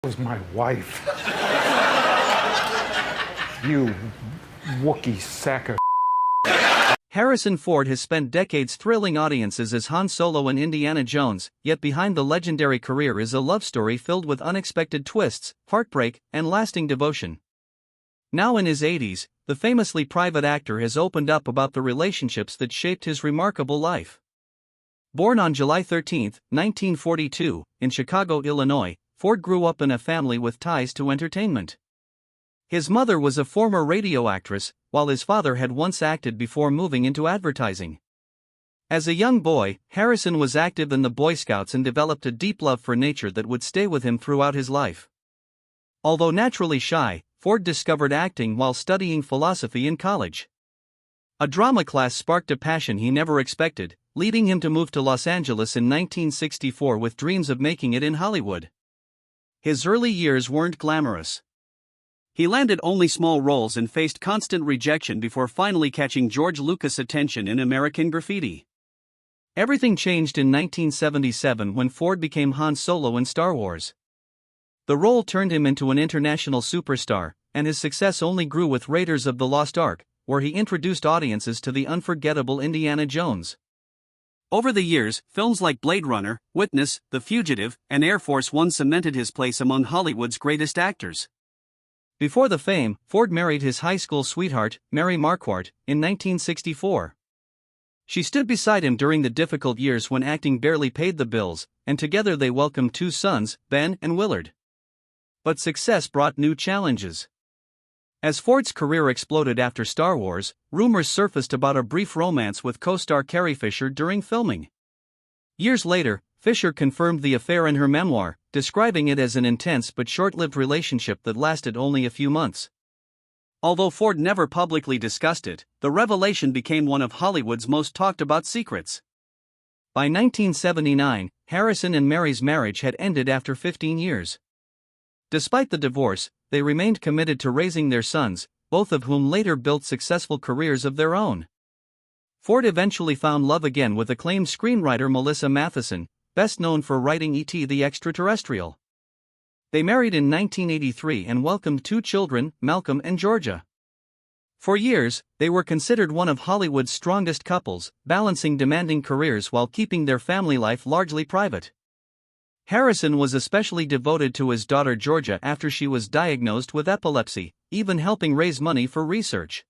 was my wife. You Wookiee sack of. Harrison Ford has spent decades thrilling audiences as Han Solo in Indiana Jones, yet behind the legendary career is a love story filled with unexpected twists, heartbreak, and lasting devotion. Now in his 80s, the famously private actor has opened up about the relationships that shaped his remarkable life. Born on July 13, 1942, in Chicago, Illinois, Ford grew up in a family with ties to entertainment. His mother was a former radio actress, while his father had once acted before moving into advertising. As a young boy, Harrison was active in the Boy Scouts and developed a deep love for nature that would stay with him throughout his life. Although naturally shy, Ford discovered acting while studying philosophy in college. A drama class sparked a passion he never expected, leading him to move to Los Angeles in 1964 with dreams of making it in Hollywood. His early years weren't glamorous. He landed only small roles and faced constant rejection before finally catching George Lucas' attention in American Graffiti. Everything changed in 1977 when Ford became Han Solo in Star Wars. The role turned him into an international superstar, and his success only grew with Raiders of the Lost Ark, where he introduced audiences to the unforgettable Indiana Jones. Over the years, films like Blade Runner, Witness, The Fugitive, and Air Force One cemented his place among Hollywood's greatest actors. Before the fame, Ford married his high school sweetheart, Mary Marquardt, in 1964. She stood beside him during the difficult years when acting barely paid the bills, and together they welcomed two sons, Ben and Willard. But success brought new challenges. As Ford's career exploded after Star Wars, rumors surfaced about a brief romance with co-star Carrie Fisher during filming. Years later, Fisher confirmed the affair in her memoir, describing it as an intense but short-lived relationship that lasted only a few months. Although Ford never publicly discussed it, the revelation became one of Hollywood's most talked-about secrets. By 1979, Harrison and Mary's marriage had ended after 15 years. Despite the divorce, they remained committed to raising their sons, both of whom later built successful careers of their own. Ford eventually found love again with acclaimed screenwriter Melissa Mathison, best known for writing E.T. the Extraterrestrial. They married in 1983 and welcomed two children, Malcolm and Georgia. For years, they were considered one of Hollywood's strongest couples, balancing demanding careers while keeping their family life largely private. Harrison was especially devoted to his daughter Georgia after she was diagnosed with epilepsy, even helping raise money for research.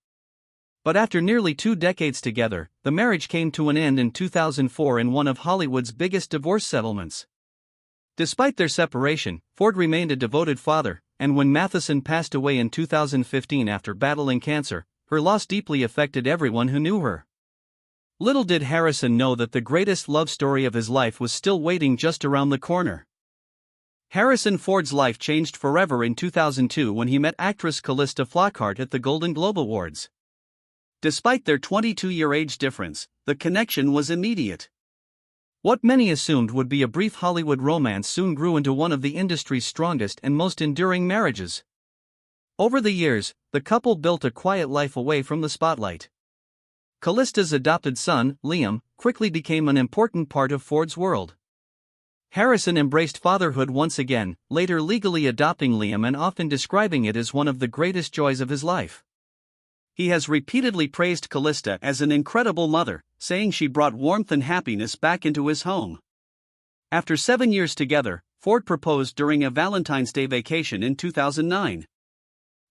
But after nearly 2 decades together, the marriage came to an end in 2004 in one of Hollywood's biggest divorce settlements. Despite their separation, Ford remained a devoted father, and when Mathison passed away in 2015 after battling cancer, her loss deeply affected everyone who knew her. Little did Harrison know that the greatest love story of his life was still waiting just around the corner. Harrison Ford's life changed forever in 2002 when he met actress Callista Flockhart at the Golden Globe Awards. Despite their 22-year age difference, the connection was immediate. What many assumed would be a brief Hollywood romance soon grew into one of the industry's strongest and most enduring marriages. Over the years, the couple built a quiet life away from the spotlight. Callista's adopted son, Liam, quickly became an important part of Ford's world. Harrison embraced fatherhood once again, later legally adopting Liam and often describing it as one of the greatest joys of his life. He has repeatedly praised Callista as an incredible mother, saying she brought warmth and happiness back into his home. After 7 years together, Ford proposed during a Valentine's Day vacation in 2009.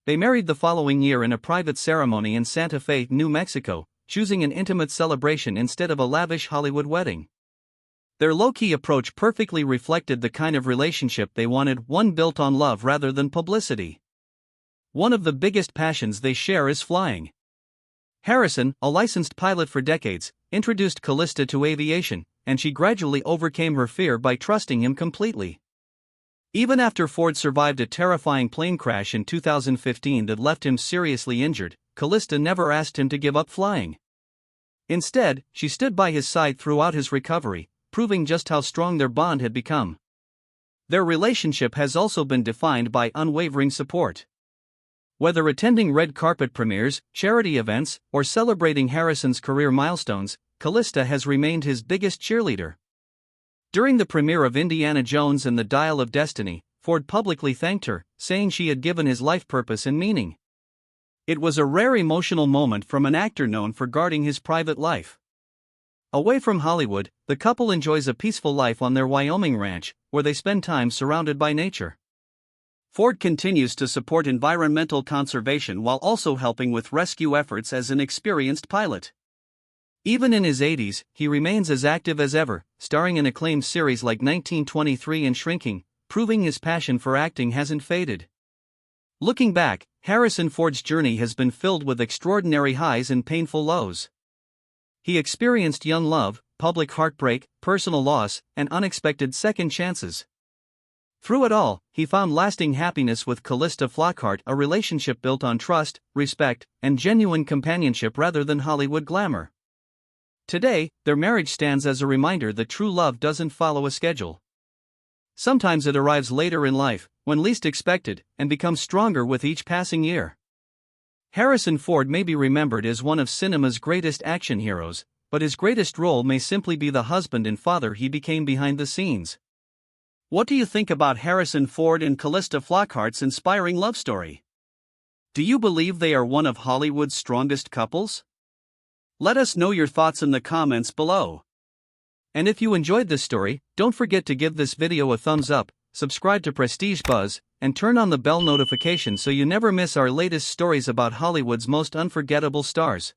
They married the following year in a private ceremony in Santa Fe, New Mexico, choosing an intimate celebration instead of a lavish Hollywood wedding. Their low-key approach perfectly reflected the kind of relationship they wanted, one built on love rather than publicity. One of the biggest passions they share is flying. Harrison, a licensed pilot for decades, introduced Callista to aviation, and she gradually overcame her fear by trusting him completely. Even after Ford survived a terrifying plane crash in 2015 that left him seriously injured, Callista never asked him to give up flying. Instead, she stood by his side throughout his recovery, proving just how strong their bond had become. Their relationship has also been defined by unwavering support. Whether attending red carpet premieres, charity events, or celebrating Harrison's career milestones, Callista has remained his biggest cheerleader. During the premiere of Indiana Jones and the Dial of Destiny, Ford publicly thanked her, saying she had given his life purpose and meaning. It was a rare emotional moment from an actor known for guarding his private life. Away from Hollywood, the couple enjoys a peaceful life on their Wyoming ranch, where they spend time surrounded by nature. Ford continues to support environmental conservation while also helping with rescue efforts as an experienced pilot. Even in his 80s, he remains as active as ever, starring in acclaimed series like 1923 and Shrinking, proving his passion for acting hasn't faded. Looking back, Harrison Ford's journey has been filled with extraordinary highs and painful lows. He experienced young love, public heartbreak, personal loss, and unexpected second chances. Through it all, he found lasting happiness with Callista Flockhart, a relationship built on trust, respect, and genuine companionship rather than Hollywood glamour. Today, their marriage stands as a reminder that true love doesn't follow a schedule. Sometimes it arrives later in life, when least expected, and becomes stronger with each passing year. Harrison Ford may be remembered as one of cinema's greatest action heroes, but his greatest role may simply be the husband and father he became behind the scenes. What do you think about Harrison Ford and Callista Flockhart's inspiring love story? Do you believe they are one of Hollywood's strongest couples? Let us know your thoughts in the comments below. And if you enjoyed this story, don't forget to give this video a thumbs up, subscribe to Prestige Buzz, and turn on the bell notification so you never miss our latest stories about Hollywood's most unforgettable stars.